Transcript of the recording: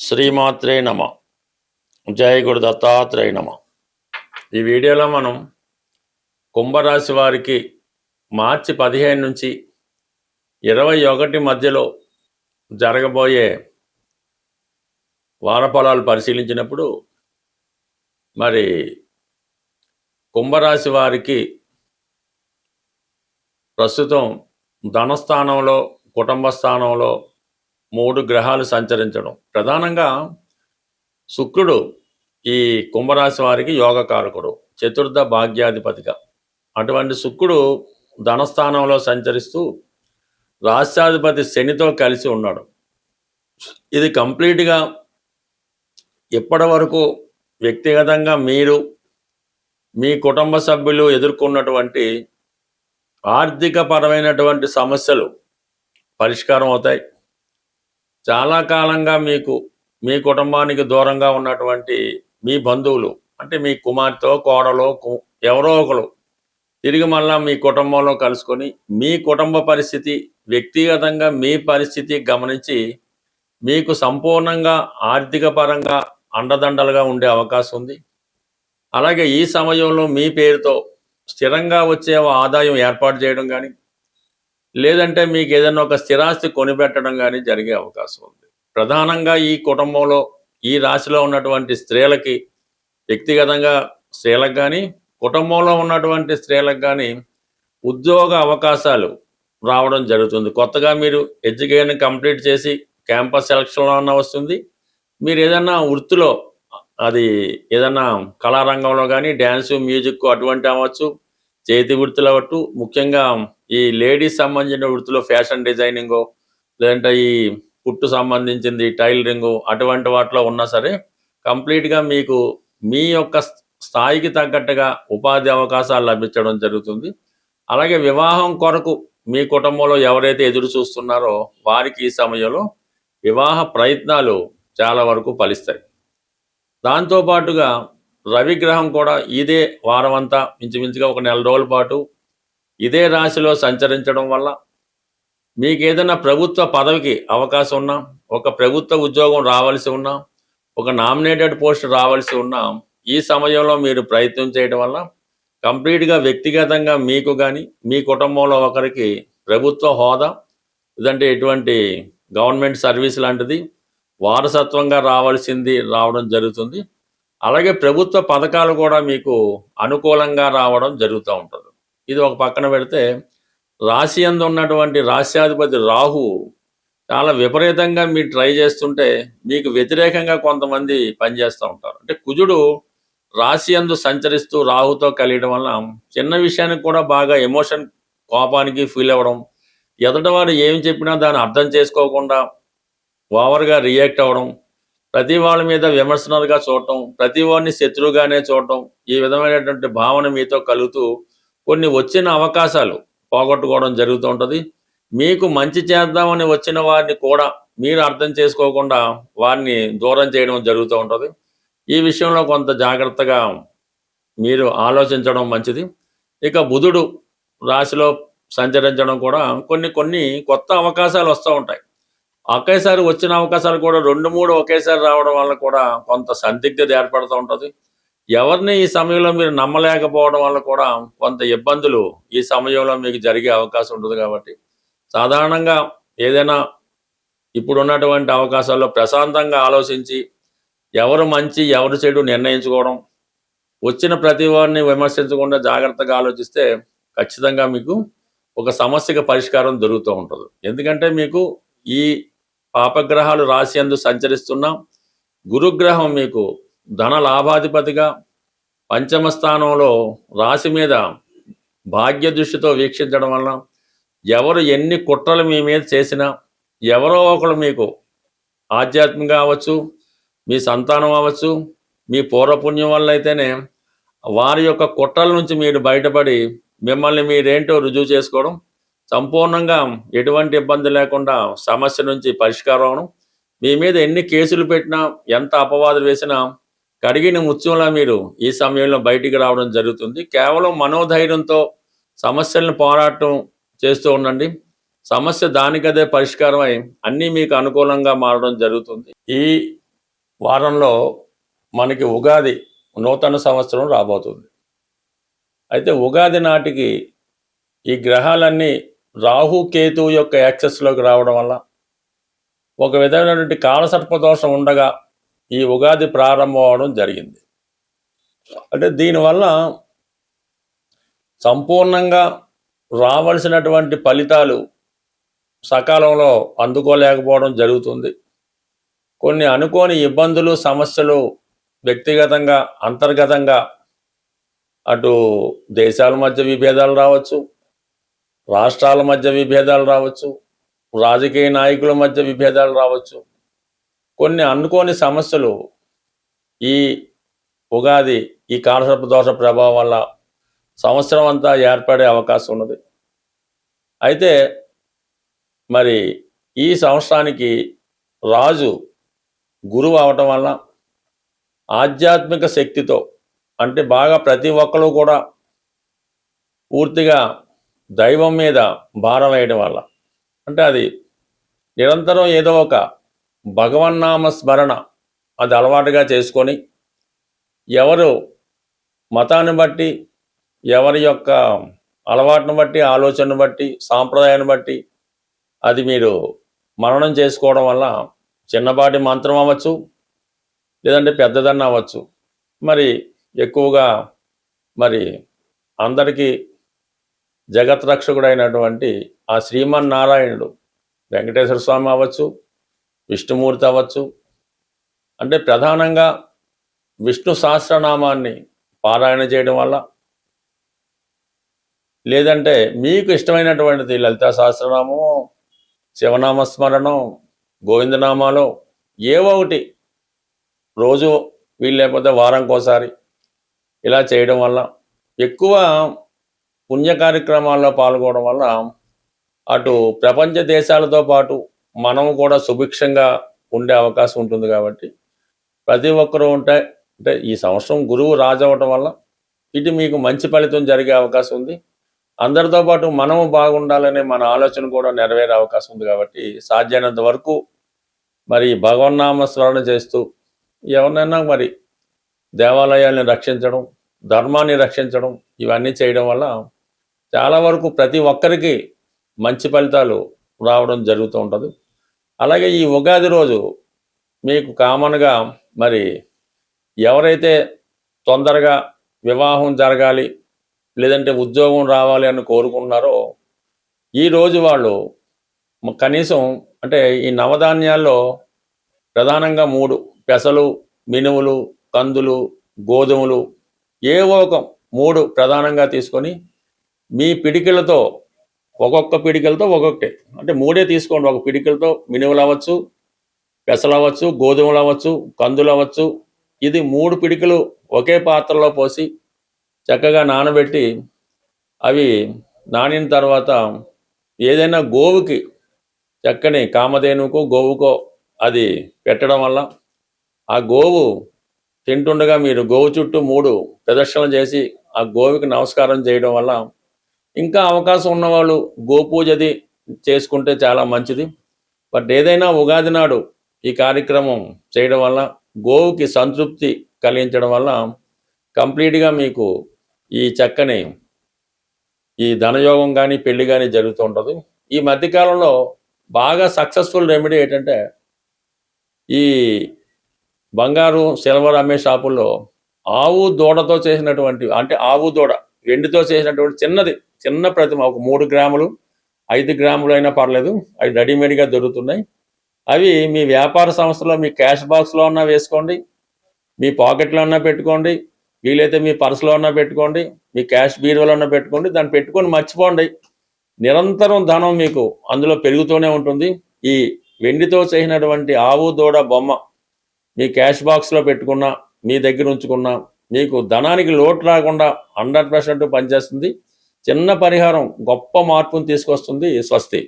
శ్రీమాత్రే నమ. జయ గురు దత్తాత్రేయ నమ. ఈ వీడియోలో మనం కుంభరాశి వారికి మార్చి 15 నుంచి 21 మధ్యలో జరగబోయే వారఫలాలు పరిశీలించినప్పుడు మరి కుంభరాశి వారికి ప్రస్తుతం ధనస్థానంలో, కుటుంబ స్థానంలో 3 గ్రహాలు సంచరించడం, ప్రధానంగా శుక్రుడు ఈ కుంభరాశి వారికి యోగకారకుడు, చతుర్థ భాగ్యాధిపతిగా. అటువంటి శుక్రుడు ధనస్థానంలో సంచరిస్తూ రాష్ట్రాధిపతి శనితో కలిసి ఉన్నాడు. ఇది కంప్లీట్గా ఇప్పటి వరకు వ్యక్తిగతంగా మీరు, మీ కుటుంబ సభ్యులు ఎదుర్కొన్నటువంటి ఆర్థిక పరమైనటువంటి సమస్యలు పరిష్కారం అవుతాయి. చాలా కాలంగా మీకు, మీ కుటుంబానికి దూరంగా ఉన్నటువంటి మీ బంధువులు, అంటే మీ కుమార్తె, కోడలో, ఎవరో ఒకరు తిరిగి మళ్ళా మీ కుటుంబంలో కలుసుకొని మీ కుటుంబ పరిస్థితి, వ్యక్తిగతంగా మీ పరిస్థితి గమనించి మీకు సంపూర్ణంగా ఆర్థిక పరంగా అండదండలుగా ఉండే అవకాశం ఉంది. అలాగే ఈ సమయంలో మీ పేరుతో స్థిరంగా వచ్చే ఆదాయం ఏర్పాటు చేయడం కానీ, లేదంటే మీకు ఏదైనా ఒక స్థిరాస్తి కొనిపెట్టడం కానీ జరిగే అవకాశం ఉంది. ప్రధానంగా ఈ కుటుంబంలో, ఈ రాశిలో ఉన్నటువంటి స్త్రీలకి, వ్యక్తిగతంగా స్త్రీలకు కానీ, కుటుంబంలో ఉన్నటువంటి స్త్రీలకు కానీ ఉద్యోగ అవకాశాలు రావడం జరుగుతుంది. కొత్తగా మీరు ఎడ్యుకేషన్ కంప్లీట్ చేసి క్యాంపస్ సెలక్షన్లో అన్న వస్తుంది. మీరు ఏదైనా వృత్తిలో, అది ఏదైనా కళారంగంలో కానీ, డ్యాన్సు, మ్యూజిక్ అటువంటి అవ్వచ్చు, చేతి వృత్తులు అవ్వచ్చు, ముఖ్యంగా ఈ లేడీస్ సంబంధించిన వృత్తిలో ఫ్యాషన్ డిజైనింగు, లేదంటే ఈ కుట్టు సంబంధించింది టైలరింగు, అటువంటి వాటిలో ఉన్నా సరే కంప్లీట్గా మీకు మీ యొక్క స్థాయికి తగ్గట్టుగా ఉపాధి అవకాశాలు లభించడం జరుగుతుంది. అలాగే వివాహం కొరకు మీ కుటుంబంలో ఎవరైతే ఎదురు చూస్తున్నారో వారికి ఈ సమయంలో వివాహ ప్రయత్నాలు చాలా వరకు ఫలిస్తాయి. దాంతోపాటుగా రవిగ్రహం కూడా ఇదే వారం అంతా ఇంచుమించుగా ఒక నెల రోజుల పాటు ఇదే రాశిలో సంచరించడం వల్ల మీకు ఏదైనా ప్రభుత్వ పదవికి అవకాశం ఉన్నా, ఒక ప్రభుత్వ ఉద్యోగం రావాల్సి ఉన్నా, ఒక నామినేటెడ్ పోస్ట్ రావాల్సి ఉన్నా, ఈ సమయంలో మీరు ప్రయత్నం చేయడం వల్ల కంప్లీట్గా వ్యక్తిగతంగా మీకు కానీ, మీ కుటుంబంలో ఒకరికి ప్రభుత్వ హోదా, లేదంటే ఎటువంటి గవర్నమెంట్ సర్వీస్ లాంటిది వారసత్వంగా రావాల్సింది రావడం జరుగుతుంది. అలాగే ప్రభుత్వ పథకాలు కూడా మీకు అనుకూలంగా రావడం జరుగుతూ ఉంటుంది. ఇది ఒక పక్కన పెడితే, రాశి యందు ఉన్నటువంటి రాశ్యాధిపతి రాహు చాలా విపరీతంగా మీరు ట్రై చేస్తుంటే మీకు వ్యతిరేకంగా కొంతమంది పనిచేస్తూ ఉంటారు. అంటే కుజుడు రాశి యందు సంచరిస్తూ రాహుతో కలియడం వల్ల చిన్న విషయానికి కూడా బాగా ఎమోషన్, కోపానికి ఫీల్ అవ్వడం, ఎదుటివారు ఏమి చెప్పినా దాన్ని అర్థం చేసుకోకుండా ఓవర్గా రియాక్ట్ అవ్వడం, ప్రతి వాళ్ళ మీద విమర్శనలుగా చూడటం, ప్రతి వారిని శత్రువుగానే చూడటం, ఈ విధమైనటువంటి భావన మీతో కలుగుతూ కొన్ని వచ్చిన అవకాశాలు పోగొట్టుకోవడం జరుగుతూ ఉంటుంది. మీకు మంచి చేద్దామని వచ్చిన వారిని కూడా మీరు అర్థం చేసుకోకుండా వారిని దూరం చేయడం జరుగుతూ ఉంటుంది. ఈ విషయంలో కొంత జాగ్రత్తగా మీరు ఆలోచించడం మంచిది. ఇక బుధుడు రాశిలో సంచరించడం కూడా కొన్ని కొత్త అవకాశాలు వస్తూ ఉంటాయి. ఒకేసారి వచ్చిన అవకాశాలు కూడా 2-3 ఒకేసారి రావడం వల్ల కూడా కొంత సందిగ్ధత ఏర్పడుతూ ఉంటుంది. ఎవరిని ఈ సమయంలో మీరు నమ్మలేకపోవడం వల్ల కూడా కొంత ఇబ్బందులు ఈ సమయంలో మీకు జరిగే అవకాశం ఉంటుంది. కాబట్టి సాధారణంగా ఏదైనా ఇప్పుడున్నటువంటి అవకాశాల్లో ప్రశాంతంగా ఆలోచించి ఎవరు మంచి ఎవరు చెడు నిర్ణయించుకోవడం, వచ్చిన ప్రతి వారిని విమర్శించకుండా జాగ్రత్తగా ఆలోచిస్తే ఖచ్చితంగా మీకు ఒక సమస్యకు పరిష్కారం దొరుకుతూ ఉంటుంది. ఎందుకంటే మీకు ఈ పాపగ్రహాలు రాశి యందు సంచరిస్తున్న గురుగ్రహం మీకు ధన లాభాధిపతిగా పంచమ స్థానంలో రాశి మీద భాగ్య దృష్టితో వీక్షించడం వల్ల ఎవరు ఎన్ని కుట్రలు మీ మీద చేసినా, ఎవరో ఒకరు మీకు ఆధ్యాత్మికంగా అవ్వచ్చు, మీ సంతానం అవ్వచ్చు, మీ పూర్వపుణ్యం వల్ల అయితేనే వారి యొక్క కుట్రల నుంచి మీరు బయటపడి మిమ్మల్ని మీరేంటో రుజువు చేసుకోవడం, సంపూర్ణంగా ఎటువంటి ఇబ్బంది లేకుండా సమస్య నుంచి పరిష్కారం అవడం, మీ మీద ఎన్ని కేసులు పెట్టినా, ఎంత అపవాదులు వేసినా కడిగిన ముత్యంలా మీరు ఈ సమయంలో బయటికి రావడం జరుగుతుంది. కేవలం మనోధైర్యంతో సమస్యలను పోరాటం చేస్తూ ఉండండి. సమస్య దానికదే పరిష్కారమై అన్నీ మీకు అనుకూలంగా మారడం జరుగుతుంది. ఈ వారంలో మనకి ఉగాది నూతన సంవత్సరం రాబోతుంది. అయితే ఉగాది నాటికి ఈ గ్రహాలన్నీ రాహు కేతువు యొక్క యాక్సెస్లోకి రావడం వల్ల ఒక విధమైనటువంటి కాలసర్పదోషం ఉండగా ఈ ఉగాది ప్రారంభం అవడం జరిగింది. అంటే దీనివల్ల సంపూర్ణంగా రావాల్సినటువంటి ఫలితాలు సకాలంలో అందుకోలేకపోవడం జరుగుతుంది. కొన్ని అనుకోని ఇబ్బందులు, సమస్యలు వ్యక్తిగతంగా, అంతర్గతంగా అటు దేశాల మధ్య విభేదాలు రావచ్చు, రాష్ట్రాల మధ్య విభేదాలు రావచ్చు, రాజకీయ నాయకుల మధ్య విభేదాలు రావచ్చు. కొన్ని అనుకోని సమస్యలు ఈ ఉగాది ఈ కాలసర్పదోష ప్రభావం వల్ల సంవత్సరం అంతా ఏర్పడే అవకాశం ఉన్నది. అయితే మరి ఈ సంవత్సరానికి రాజు గురువు అవటం వల్ల ఆధ్యాత్మిక శక్తితో, అంటే బాగా ప్రతి ఒక్కరు కూడా పూర్తిగా దైవం మీద భారం వేయడం వల్ల, అంటే అది నిరంతరం ఏదో ఒక భగవన్నామ స్మరణ అది అలవాటుగా చేసుకొని, ఎవరు మతాన్ని బట్టి, ఎవరి యొక్క అలవాటును బట్టి, ఆలోచనను బట్టి, సాంప్రదాయాన్ని బట్టి అది మీరు మననం చేసుకోవడం వల్ల చిన్నపాటి మంత్రం అవ్వచ్చు, లేదంటే పెద్దదన్న అవ్వచ్చు, మరి ఎక్కువగా మరి అందరికీ జగత్రక్షకుడైనటువంటి ఆ శ్రీమన్నారాయణుడు వెంకటేశ్వర స్వామి అవ్వచ్చు, విష్ణుమూర్తి అవ్వచ్చు, అంటే ప్రధానంగా విష్ణు సహస్రనామాన్ని పారాయణ చేయడం వల్ల, లేదంటే మీకు ఇష్టమైనటువంటిది లలితా సహస్రనామం, శివనామస్మరణం, గోవిందనామాలో ఏవో ఒకటి రోజు వీలు లేకపోతే వారంకోసారి ఇలా చేయడం వల్ల, ఎక్కువ పుణ్య కార్యక్రమాల్లో పాల్గొనడం వల్ల అటు ప్రపంచ దేశాలతో పాటు మనము కూడా సుభిక్షంగా ఉండే అవకాశం ఉంటుంది. కాబట్టి ప్రతి ఒక్కరూ అంటే ఈ సంవత్సరం గురువు రాజు అవ్వటం వల్ల ఇటు మీకు మంచి ఫలితం జరిగే అవకాశం ఉంది. అందరితో పాటు మనము బాగుండాలనే మన ఆలోచన కూడా నెరవేరే అవకాశం ఉంది. కాబట్టి సాధ్యమైనంత వరకు మరి భగవన్నామ స్మరణ చేస్తూ ఎవరినైనా మరి దేవాలయాల్ని రక్షించడం, ధర్మాన్ని రక్షించడం, ఇవన్నీ చేయడం వల్ల చాలా వరకు ప్రతి ఒక్కరికి మంచి ఫలితాలు రావడం జరుగుతూ ఉంటుంది. అలాగే ఈ ఉగాది రోజు మీకు కామన్గా మరి ఎవరైతే తొందరగా వివాహం జరగాలి, లేదంటే ఉద్యోగం రావాలి అని కోరుకుంటున్నారో ఈరోజు వాళ్ళు కనీసం అంటే ఈ నవధాన్యాల్లో ప్రధానంగా 3 పెసలు, మినుములు, కందులు, గోధుమలు ఏవో ఒక 3 ప్రధానంగా తీసుకొని మీ పిడికిలతో ఒక్కొక్క పిడికిలతో ఒక్కొక్కటి, అంటే 3 తీసుకోండి. ఒక పిడికిలతో మినుములు అవ్వచ్చు, పెసలు అవ్వచ్చు, గోధుమలు అవ్వచ్చు, కందులు అవ్వచ్చు, ఇది 3 పిడికిలు ఒకే పాత్రలో పోసి చక్కగా నానబెట్టి అవి నానిన తర్వాత ఏదైనా గోవుకి, చక్కని కామధేనుకో గోవుకో అది పెట్టడం వల్ల ఆ గోవు తింటుండగా మీరు గోవు చుట్టూ 3 ప్రదక్షిణలు చేసి ఆ గోవుకి నమస్కారం చేయడం వల్ల, ఇంకా అవకాశం ఉన్నవాళ్ళు గోపూజది చేసుకుంటే చాలా మంచిది. బట్ ఏదైనా ఉగాది నాడు ఈ కార్యక్రమం చేయడం వల్ల గోవుకి సంతృప్తి కలిగించడం వల్ల కంప్లీట్గా మీకు ఈ చక్కని ఈ ధనయోగం కానీ పెళ్లి కానీ జరుగుతూ ఉంటుంది. ఈ మధ్యకాలంలో బాగా సక్సెస్ఫుల్ రెమెడీ ఏంటంటే ఈ బంగారు సిల్వర్ అమ్మే షాపుల్లో ఆవు దూడతో చేసినటువంటి, అంటే ఆవు దూడ వెండితో చేసినటువంటి చిన్న ప్రతిమ, ఒక 3 గ్రాములు 5 గ్రాములు అయినా పర్లేదు, అవి రెడీమేడ్గా దొరుకుతున్నాయి. అవి మీ వ్యాపార సంస్థలో మీ క్యాష్ బాక్స్లో అన్నా వేసుకోండి, మీ పాకెట్లో అన్నా పెట్టుకోండి, వీలైతే మీ పర్సులో అన్నా పెట్టుకోండి, మీ క్యాష్ బీరువాలో అన్నా పెట్టుకోండి. దాన్ని పెట్టుకొని మర్చిపోండి, నిరంతరం ధనం మీకు అందులో పెరుగుతూనే ఉంటుంది. ఈ వెండితో చేసినటువంటి ఆవు దూడ బొమ్మ మీ క్యాష్ బాక్స్లో పెట్టుకున్నా, మీ దగ్గర ఉంచుకున్నా మీకు ధనానికి లోటు రాకుండా 100% పనిచేస్తుంది. చిన్న పరిహారం గొప్ప మార్పును తీసుకొస్తుంది. స్వస్తి.